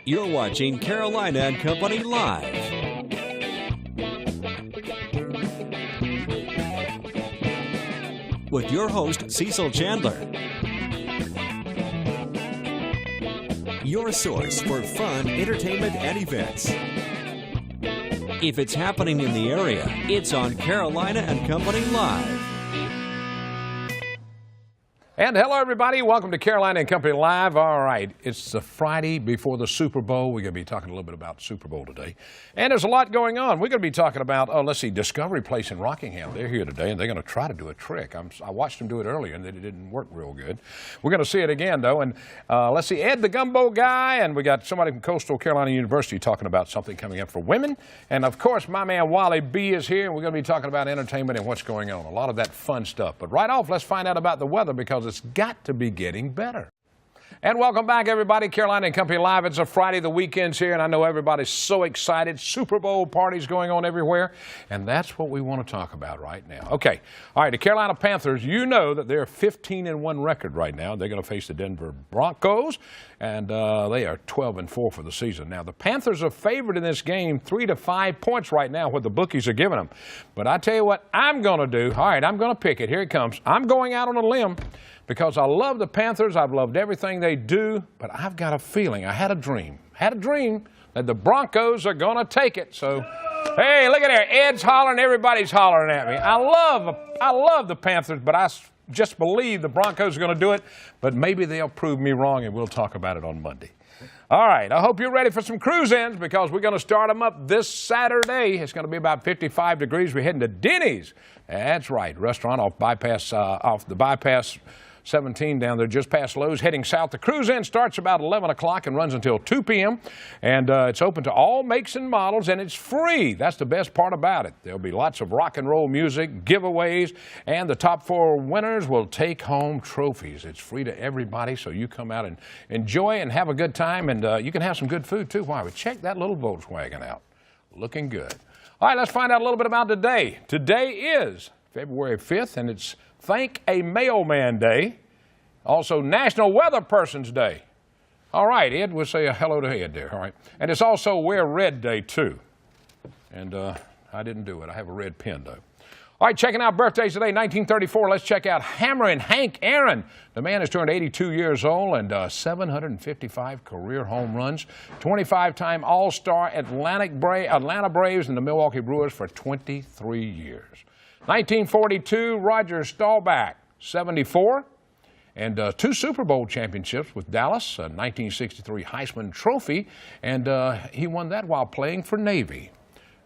You're watching Carolina and Company Live. With your host, Cecil Chandler. Your source for fun, entertainment, and events. If it's happening in the area, it's on Carolina and Company Live. And hello, everybody. Welcome to Carolina and Company Live. All right, it's the Friday before the Super Bowl. We're going to be talking a little bit about Super Bowl today. And there's a lot going on. We're going to be talking about, Discovery Place in Rockingham. They're here today, and they're going to try to do a trick. I watched them do it earlier, and it didn't work real good. We're going to see it again, though. And Ed the Gumbo Guy, and we got somebody from Coastal Carolina University talking about something coming up for women. And, of course, my man Wally B is here, and we're going to be talking about entertainment and what's going on. A lot of that fun stuff. But right off, let's find out about the weather, because it's got to be getting better. And welcome back, everybody. Carolina and Company Live. It's a Friday, the weekend's here, and I know everybody's so excited. Super Bowl parties going on everywhere, and that's what we want to talk about right now. Okay, all right, the Carolina Panthers, you know that they're 15-1 record right now. They're going to face the Denver Broncos, and they are 12-4 for the season. Now, the Panthers are favored in this game 3 to 5 points right now, what the bookies are giving them. But I tell you what I'm going to do. All right, I'm going to pick it. Here it comes. I'm going out on a limb, because I love the Panthers. I've loved everything they do, but I've got a feeling, I had a dream that the Broncos are going to take it. So, hey, look at there. Ed's hollering, everybody's hollering at me. I love the Panthers, but I just believe the Broncos are going to do it, but maybe they'll prove me wrong, and we'll talk about it on Monday. All right, I hope you're ready for some cruise-ins, because we're going to start them up this Saturday. It's going to be about 55 degrees. We're heading to Denny's. That's right, restaurant off the bypass 17 down there just past Lowe's, heading south. The cruise-in starts about 11 o'clock and runs until 2 p.m. And it's open to all makes and models, and it's free. That's the best part about it. There'll be lots of rock and roll music, giveaways, and the top 4 winners will take home trophies. It's free to everybody, so you come out and enjoy and have a good time, and you can have some good food too. Why? But check that little Volkswagen out. Looking good. All right, let's find out a little bit about today. Today is February 5th, and it's Thank a Mailman Day. Also National Weather Person's Day. All right, Ed, we'll say a hello to Ed there, all right. And it's also Wear Red Day, too. And I didn't do it. I have a red pen, though. All right, checking out birthdays today, 1934. Let's check out Hammerin' Hank Aaron. The man has turned 82 years old and 755 career home runs. 25-time All-Star Atlanta Braves and the Milwaukee Brewers for 23 years. 1942, Roger Staubach, 74. And 2 Super Bowl championships with Dallas, a 1963 Heisman Trophy, and he won that while playing for Navy.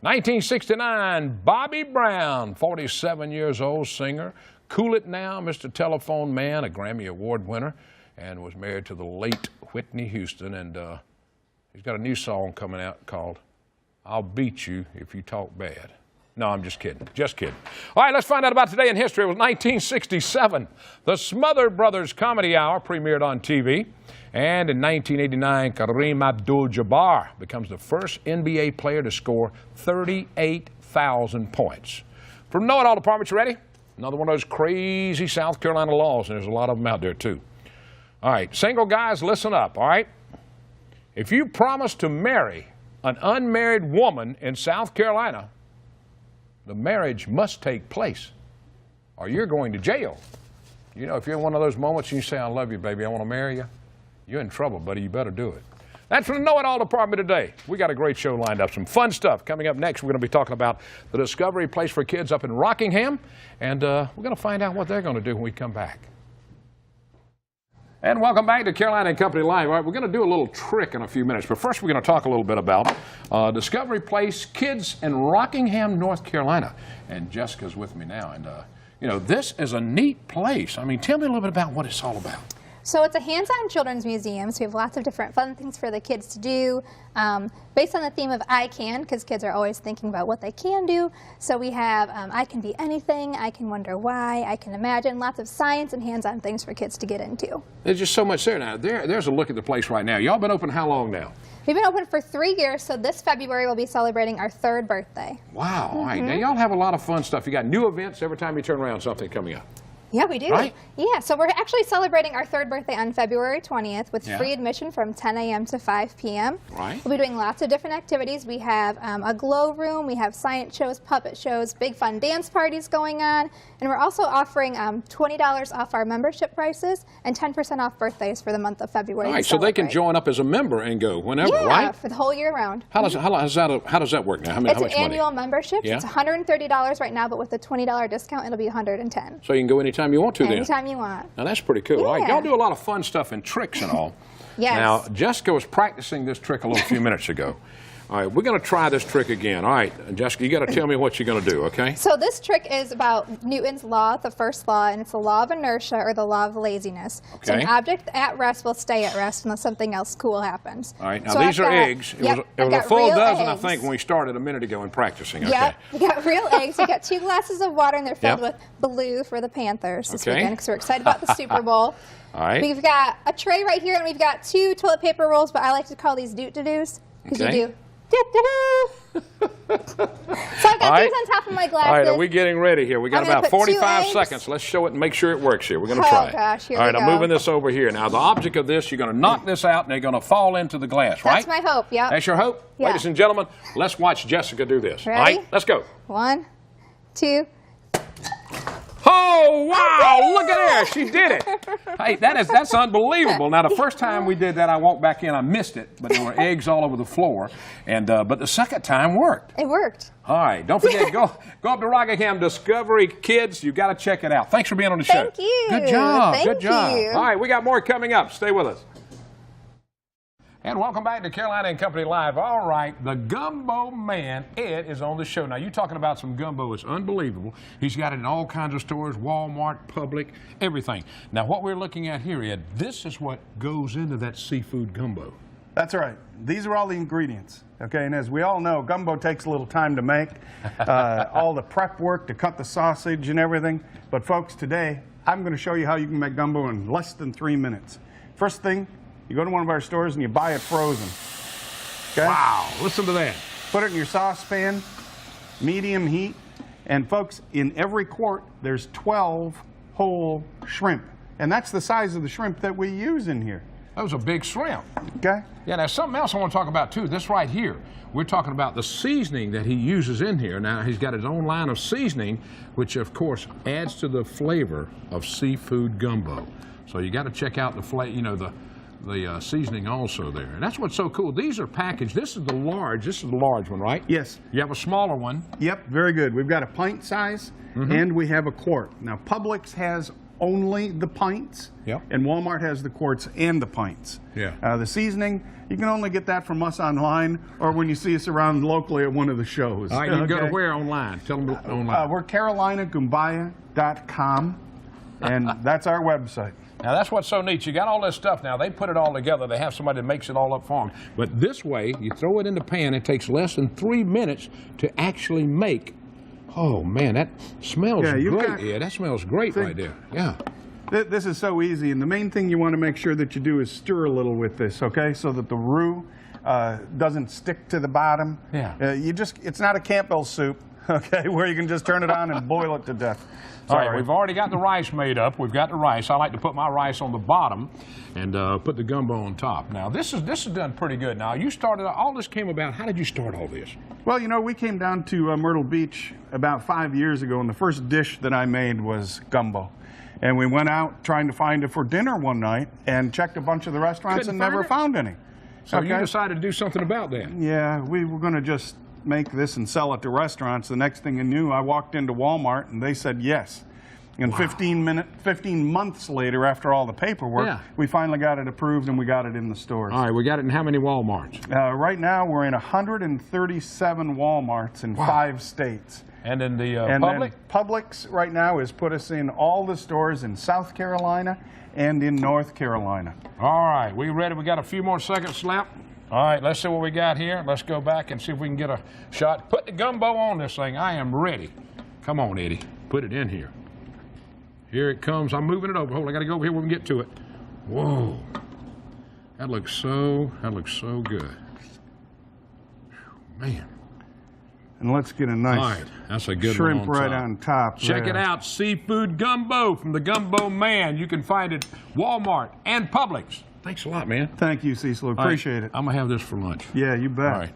1969, Bobby Brown, 47 years old, singer. Cool It Now, Mr. Telephone Man, a Grammy Award winner, and was married to the late Whitney Houston. And he's got a new song coming out called I'll Beat You If You Talk Bad. No, I'm just kidding. Just kidding. All right, let's find out about today in history. It was 1967. The Smothers Brothers Comedy Hour premiered on TV. And in 1989, Kareem Abdul-Jabbar becomes the first NBA player to score 38,000 points. From Know It All Department, you ready? Another one of those crazy South Carolina laws, and there's a lot of them out there, too. All right, single guys, listen up, all right? If you promise to marry an unmarried woman in South Carolina, the marriage must take place, or you're going to jail. You know, if you're in one of those moments and you say, I love you, baby, I want to marry you, you're in trouble, buddy. You better do it. That's from the Know It All Department today. We got a great show lined up. Some fun stuff. Coming up next, we're going to be talking about the Discovery Place for Kids up in Rockingham, and we're going to find out what they're going to do when we come back. And welcome back to Carolina and Company Live. All right, we're going to do a little trick in a few minutes, but first we're going to talk a little bit about Discovery Place Kids in Rockingham, North Carolina. And Jessica's with me now, and you know, this is a neat place. I mean, tell me a little bit about what it's all about. So it's a hands-on children's museum, so we have lots of different fun things for the kids to do, based on the theme of I Can, because kids are always thinking about what they can do. So we have I Can Be Anything, I Can Wonder Why, I Can Imagine, lots of science and hands-on things for kids to get into. There's just so much there now. There's a look at the place right now. Y'all been open how long now? We've been open for 3 years, so this February we'll be celebrating our 3rd birthday. Wow, all right. Now y'all have a lot of fun stuff. You got new events every time you turn around, something coming up. Yeah, we do. Right? Yeah, so we're actually celebrating our 3rd birthday on February 20th with free admission from 10 a.m. to 5 p.m. Right. We'll be doing lots of different activities. We have a glow room, we have science shows, puppet shows, big fun dance parties going on, and we're also offering $20 off our membership prices and 10% off birthdays for the month of February. All right, so they can join up as a member and go whenever, right? Yeah, for the whole year round. How does that work now? How It's much an money? annual membership. Yeah. It's $130 right now, but with the $20 discount, it'll be $110. So you can go anytime you want to then? Anytime you want. Now that's pretty cool. All right, Yeah. y'all do a lot of fun stuff and tricks and all. Yes. Now, Jessica was practicing this trick a few minutes ago. All right, we're going to try this trick again. All right, Jessica, you got to tell me what you're going to do, okay? So this trick is about Newton's law, the first law, and it's the law of inertia or the law of laziness. Okay. So an object at rest will stay at rest unless something else cool happens. All right, now so these are eggs. It was a full dozen, I think, when we started a minute ago in practicing. Okay. Yep, we got real eggs. We got 2 glasses of water, and they're filled with blue for the Panthers this weekend because we're excited about the Super Bowl. All right. We've got a tray right here, and we've got 2 toilet paper rolls, but I like to call these doot-to-doos because you do. So I've got these on top of my glasses. All right, are we getting ready here? We got about 45 eggs. seconds. Let's show it and make sure it works here. We're going to try it. Gosh, here All right, we I'm go. moving this over here. Now, the object of this, you're going to knock this out, and they're going to fall into the glass, right? That's my hope, yep. That's your hope? Yeah. Ladies and gentlemen, let's watch Jessica do this. Ready? All right, let's go. 1, 2. Oh, wow, look at her. She did it. Hey, that's unbelievable. Now, the first time we did that, I walked back in, I missed it, but there were eggs all over the floor. And but the second time worked. It worked. All right, don't forget, go up to Rockingham Discovery Kids. You got to check it out. Thanks for being on the show. Thank you. Good job. Thank Good job. you. All right, we got more coming up. Stay with us. And welcome back to Carolina and Company Live. All right, the Gumbo Man, Ed, is on the show. Now, you're talking about some gumbo. It's unbelievable. He's got it in all kinds of stores, Walmart, Publix, everything. Now, what we're looking at here, Ed, this is what goes into that seafood gumbo. That's right. These are all the ingredients, okay? And as we all know, gumbo takes a little time to make, all the prep work to cut the sausage and everything. But folks, today, I'm going to show you how you can make gumbo in less than 3 minutes. First thing, you go to one of our stores and you buy it frozen. Okay? Wow, listen to that. Put it in your saucepan, medium heat, and folks, in every quart, there's 12 whole shrimp. And that's the size of the shrimp that we use in here. That was a big shrimp. Okay? Yeah, now something else I want to talk about too. This right here, we're talking about the seasoning that he uses in here. Now he's got his own line of seasoning, which of course adds to the flavor of seafood gumbo. So you got to check out the the seasoning also there. And that's what's so cool. These are packaged. This is the large one, right? Yes. You have a smaller one. Yep, very good. We've got a pint size and we have a quart. Now Publix has only the pints, and Walmart has the quarts and the pints. Yeah. The seasoning, you can only get that from us online or when you see us around locally at one of the shows. All right, you can go to where online? Tell them online. We're CarolinaGumbaya.com, and that's our website. Now, that's what's so neat. You got all this stuff now. They put it all together. They have somebody that makes it all up for them. But this way, you throw it in the pan. It takes less than 3 minutes to actually make. Oh, man, that smells great. Yeah, that smells great right there. Yeah. This is so easy, and the main thing you want to make sure that you do is stir a little with this, okay, so that the roux doesn't stick to the bottom. Yeah. It's not a Campbell soup, okay, where you can just turn it on and boil it to death. All right, we've already got the rice made up. We've got the rice. I like to put my rice on the bottom and put the gumbo on top. Now, this is done pretty good. Now, you started, all this came about, how did you start all this? Well, you know, we came down to Myrtle Beach about 5 years ago, and the first dish that I made was gumbo. And we went out trying to find it for dinner one night and checked a bunch of the restaurants and never found any. So you decided to do something about that? Yeah, we were going to just make this and sell it to restaurants. The next thing I knew, I walked into Walmart and they said yes. And 15 months later, after all the paperwork, we finally got it approved and we got it in the stores. All right, we got it in how many Walmarts? Right now, we're in 137 Walmarts in 5 states. And in the Publix? Publix right now has put us in all the stores in South Carolina and in North Carolina. All right, we ready? We got a few more seconds, Slap. All right, let's see what we got here. Let's go back and see if we can get a shot. Put the gumbo on this thing. I am ready. Come on, Eddie. Put it in here. Here it comes. I'm moving it over. Hold on, I got to go over here where we can get to it. Whoa. That looks so good. Man. And let's get a nice All right, that's a good shrimp one right on top. Check it out, seafood gumbo from the Gumbo Man. You can find it at Walmart and Publix. Thanks a lot, man. Thank you, Cecil. Appreciate it. I'm going to have this for lunch. Yeah, you bet. All right.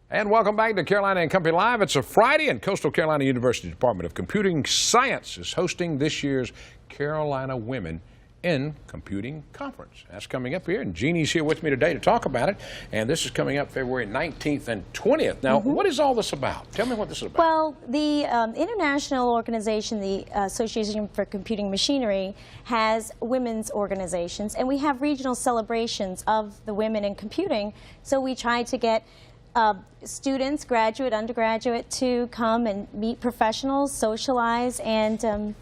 And welcome back to Carolina and Company Live. It's a Friday, and Coastal Carolina University Department of Computing Science is hosting this year's Carolina Women in Computing Conference. That's coming up here, and Jeannie's here with me today to talk about it. And this is coming up February 19th and 20th. Now, what is all this about? Tell me what this is about. Well, the international organization, the Association for Computing Machinery, has women's organizations, and we have regional celebrations of the women in computing. So we try to get students, graduate, undergraduate, to come and meet professionals, socialize, and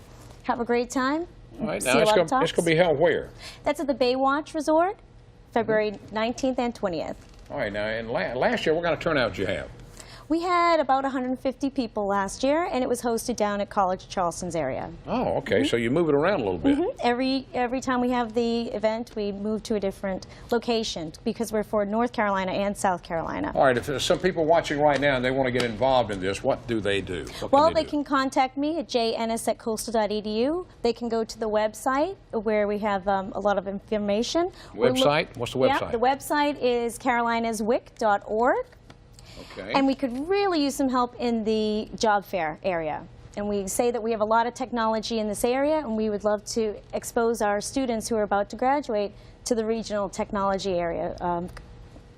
have a great time. All right, now it's going to be held where? That's at the Baywatch Resort, February 19th and 20th. All right, now, and last year, what kind of turnout did you have? We had about 150 people last year, and it was hosted down at College Charleston's area. Oh, okay, so you move it around a little bit. Every time we have the event, we move to a different location because we're for North Carolina and South Carolina. All right, if there's some people watching right now and they want to get involved in this, what do they do? Well, they can contact me at jns@coastal.edu. They can go to the website where we have a lot of information. Website? What's the website? Yeah, the website is carolinaswic.org. Okay. And we could really use some help in the job fair area. And we say that we have a lot of technology in this area, and we would love to expose our students who are about to graduate to the regional technology area.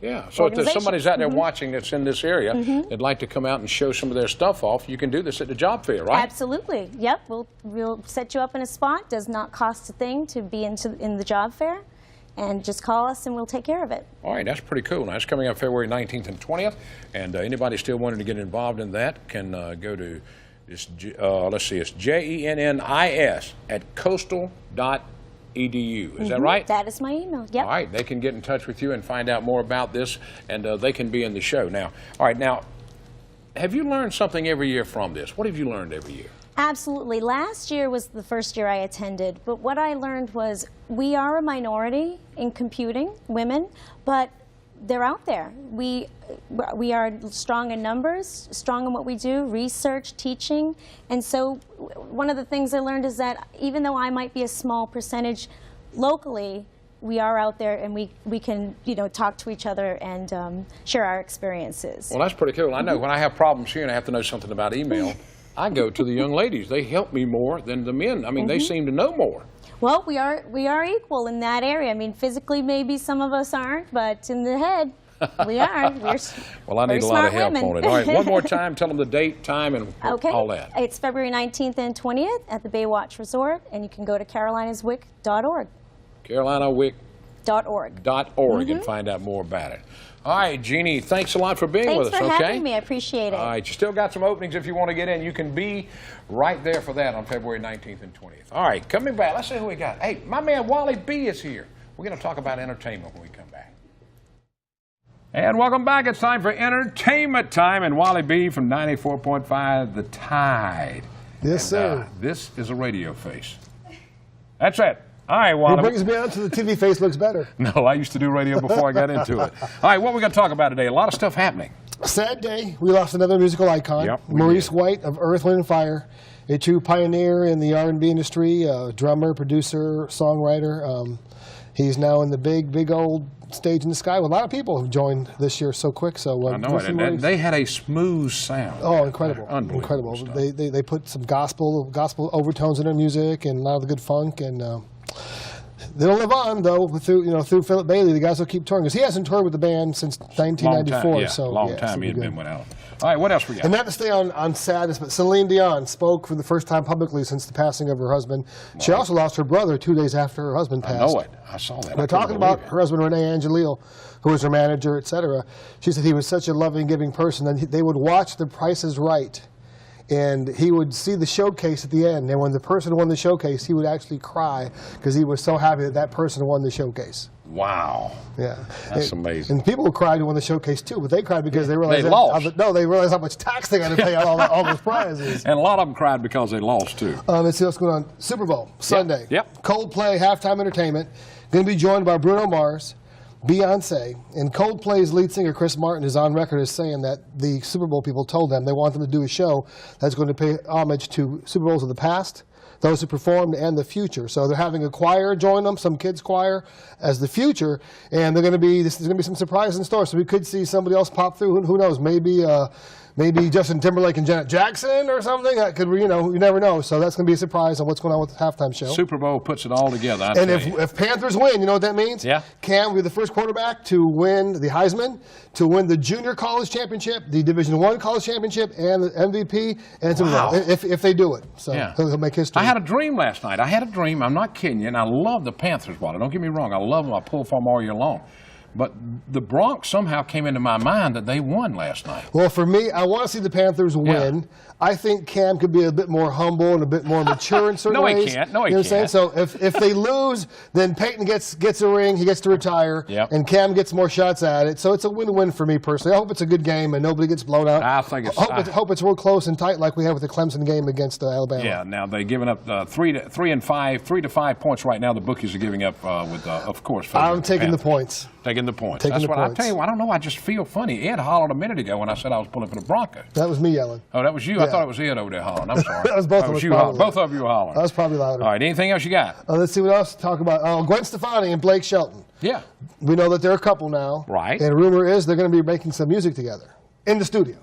Yeah, so if there's somebody's out there watching that's in this area, they'd like to come out and show some of their stuff off, you can do this at the job fair, right? Absolutely. Yep, we'll set you up in a spot. Does not cost a thing to be in the job fair. And just call us and we'll take care of it. All right, that's pretty cool. Now, it's coming up February 19th and 20th, and anybody still wanting to get involved in that can go to, let's see, it's JENNIS at coastal.edu. Is that right? That is my email, yep. All right, they can get in touch with you and find out more about this, and they can be in the show. Now, all right, now, have you learned something every year from this? What have you learned every year? Absolutely. Last year was the first year I attended, but what I learned was we are a minority in computing, women, but they're out there. We are strong in numbers, strong in what we do, research, teaching, and so one of the things I learned is that even though I might be a small percentage locally, we are out there and we can, talk to each other and share our experiences. Well, that's pretty cool. I know when I have problems here and I have to know something about email, I go to the young ladies. They help me more than the men. I mean, they seem to know more. Well, we are equal in that area. I mean, physically maybe some of us aren't, but in the head, we are. Well, I need a lot of help on it. All right, one more time, tell them the date, time, and all that. It's February 19th and 20th at the Baywatch Resort, and you can go to carolinaswic.org. carolinaswic.org and find out more about it. All right, Jeannie, thanks a lot for being with us, Thanks for having me. I appreciate it. All right, you still got some openings if you want to get in. You can be right there for that on February 19th and 20th. All right, coming back, let's see who we got. Hey, my man Wally B is here. We're going to talk about entertainment when we come back. And welcome back. It's time for entertainment time. And Wally B from 94.5 The Tide. Yes, sir. This is a radio face. That's it. All right, Wally. It brings me on to the TV face looks better. No, I used to do radio before I got into it. All right, what are we going to talk about today? A lot of stuff happening. Sad day. We lost another musical icon, Maurice White of Earth, Wind & Fire, a true pioneer in the R&B industry, drummer, producer, songwriter. He's now in the big old stage in the sky with a lot of people who joined this year so quick. So I know it. They had a smooth sound. Oh, incredible! Unbelievable. Incredible. They put some gospel overtones in their music and a lot of the good funk and. They'll live on though through Philip Bailey. The guys will keep touring because he hasn't toured with the band since 1994. Long time he had been without. All right, what else we got? And not to stay on sadness, but Celine Dion spoke for the first time publicly since the passing of her husband. Wow. She also lost her brother 2 days after her husband passed. I know it. I saw that. They're talking about her husband Renee Angelil, who was her manager, etc. She said he was such a loving, giving person, and they would watch The Price is Right. And he would see the showcase at the end, and when the person won the showcase, he would actually cry because he was so happy that person won the showcase. Wow. Yeah. That's amazing. And people cried who won the showcase too, but they cried because they realized they lost. They realized how much tax they got to pay on all those prizes. And a lot of them cried because they lost too. Let's see what's going on. Super Bowl Sunday. Yep. Coldplay halftime entertainment. Going to be joined by Bruno Mars. Beyonce and Coldplay's lead singer Chris Martin is on record as saying that the Super Bowl people told them they want them to do a show that's going to pay homage to Super Bowls of the past, those who performed, and the future. So they're having a choir join them, some kids choir, as the future, and there's going to be some surprises in store. So we could see somebody else pop through. Who knows? Maybe Justin Timberlake and Janet Jackson or something. That could, you never know. So that's going to be a surprise on what's going on with the halftime show. Super Bowl puts it all together. And if Panthers win, you know what that means? Yeah. Cam will be the first quarterback to win the Heisman, to win the junior college championship, the Division I college championship, and the MVP, and Super Bowl, if they do it. So he'll make history. I had a dream last night. I had a dream. I'm not kidding you. And I love the Panthers, Wally. Don't get me wrong. I love them. I pull for them all year long. But the Bronx somehow came into my mind that they won last night. Well, for me, I want to see the Panthers win. Yeah. I think Cam could be a bit more humble and a bit more mature in certain ways. No, he can't. No, he you know what I'm can't. saying? So if they lose, then Peyton gets a ring. He gets to retire. Yep. And Cam gets more shots at it. So it's a win-win for me personally. I hope it's a good game and nobody gets blown out. I think it's. Hope it's real close and tight like we had with the Clemson game against Alabama. Yeah. Now they're giving up 3 to 5 points right now. The bookies are giving up with, of course. I'm taking the points. Taking the points. Taking That's the what points. I tell you. I don't know. I just feel funny. Ed hollered a minute ago when I said I was pulling for the Broncos. That was me yelling. Oh, that was you. Yeah. I thought it was Ed over there hollering. I'm sorry. That was both of us. You hollering. Both of you were hollering. That was probably louder. All right. Anything else you got? Let's see what else to talk about. Gwen Stefani and Blake Shelton. Yeah. We know that they're a couple now. Right. And rumor is they're going to be making some music together in the studio.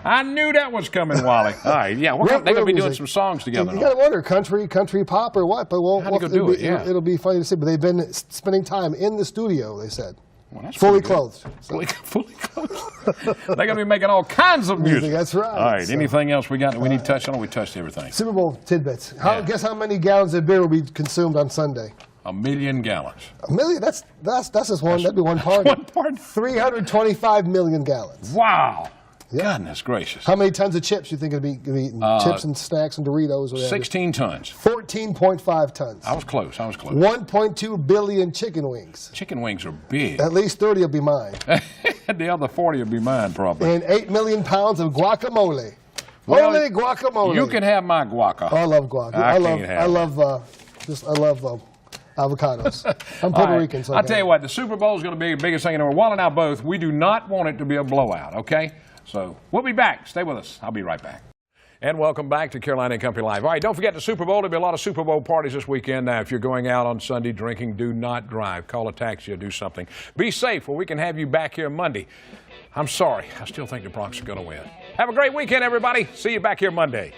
I knew that was coming, Wally. All right, yeah, they're going to be doing some songs together. You got to wonder, country pop or what? But it'll be funny to see. But they've been spending time in the studio, they said. Well, that's fully pretty good. clothed. Fully clothed. They're going to be making all kinds of music. That's right. All right, anything else we got that we need to touch on? We touched everything. Super Bowl tidbits. Guess how many gallons of beer will be consumed on Sunday? 1 million gallons. 1 million? That's just one. That'd be one part. One part. 325 million gallons. Wow. Yeah. Goodness gracious. How many tons of chips do you think it'll be eating? Chips and snacks and Doritos? Whatever. 16 tons. 14.5 tons. I was close. 1.2 billion chicken wings. Chicken wings are big. At least 30 will be mine. The other 40 will be mine, probably. And 8 million pounds of guacamole. Well, Holy guacamole. You can have my guaca. Oh, I love guac. I love avocados. I'm Puerto Rican, so I'll tell you what, the Super Bowl is going to be the biggest thing in the world. Wally and I both, we do not want it to be a blowout, okay? So we'll be back. Stay with us. I'll be right back. And welcome back to Carolina and Company Live. All right, don't forget the Super Bowl. There'll be a lot of Super Bowl parties this weekend. Now, if you're going out on Sunday drinking, do not drive. Call a taxi or do something. Be safe, or we can have you back here Monday. I'm sorry. I still think the Bronx are going to win. Have a great weekend, everybody. See you back here Monday.